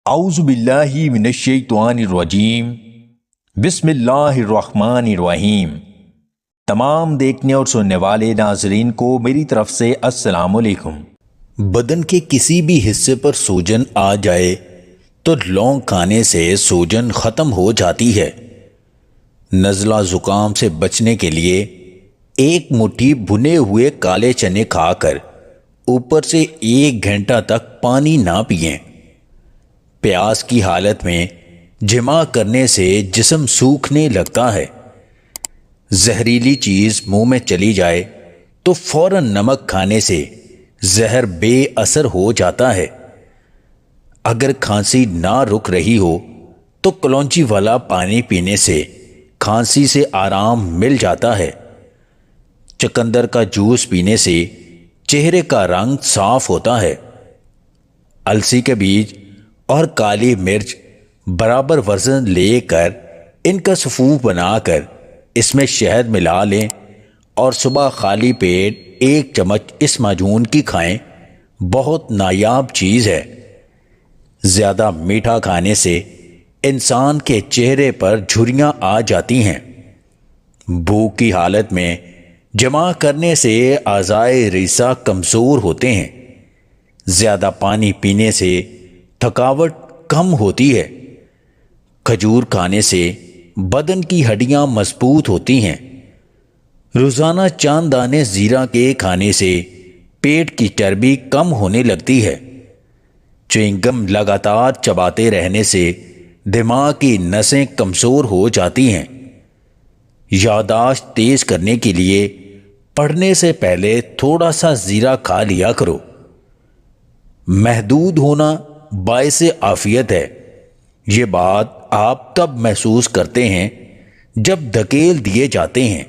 اعوذ باللہ من الشیطان الرجیم بسم اللہ الرحمن الرحیم۔ تمام دیکھنے اور سننے والے ناظرین کو میری طرف سے السلام علیکم۔ بدن کے کسی بھی حصے پر سوجن آ جائے تو لونگ کھانے سے سوجن ختم ہو جاتی ہے۔ نزلہ زکام سے بچنے کے لیے ایک مٹھی بھنے ہوئے کالے چنے کھا کر اوپر سے 1 گھنٹہ تک پانی نہ پئیں۔ پیاس کی حالت میں جماع کرنے سے جسم سوکھنے لگتا ہے۔ زہریلی چیز منہ میں چلی جائے تو فوراً نمک کھانے سے زہر بے اثر ہو جاتا ہے۔ اگر کھانسی نہ رک رہی ہو تو کلونچی والا پانی پینے سے کھانسی سے آرام مل جاتا ہے۔ چقندر کا جوس پینے سے چہرے کا رنگ صاف ہوتا ہے۔ السی کے بیج اور کالی مرچ برابر وزن لے کر ان کا سفوف بنا کر اس میں شہد ملا لیں اور صبح خالی پیٹ 1 چمچ اس معجون کی کھائیں۔ بہت نایاب چیز ہے۔ زیادہ میٹھا کھانے سے انسان کے چہرے پر جھریاں آ جاتی ہیں۔ بھوک کی حالت میں جمع کرنے سے اعضائے ریسہ کمزور ہوتے ہیں۔ زیادہ پانی پینے سے تھکاوٹ کم ہوتی ہے۔ کھجور کھانے سے بدن کی ہڈیاں مضبوط ہوتی ہیں۔ روزانہ چند دانے زیرہ کے کھانے سے پیٹ کی چربی کم ہونے لگتی ہے۔ چوئنگم لگاتار چباتے رہنے سے دماغ کی نسیں کمزور ہو جاتی ہیں۔ یادداشت تیز کرنے کے لیے پڑھنے سے پہلے تھوڑا سا زیرہ کھا لیا کرو۔ محدود ہونا باعث عافیت ہے۔ یہ بات آپ تب محسوس کرتے ہیں جب دھکیل دیے جاتے ہیں۔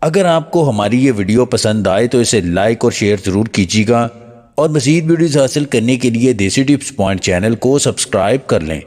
اگر آپ کو ہماری یہ ویڈیو پسند آئے تو اسے لائک اور شیئر ضرور کیجیے گا، اور مزید ویڈیوز حاصل کرنے کے لیے دیسی ٹپس پوائنٹ چینل کو سبسکرائب کر لیں۔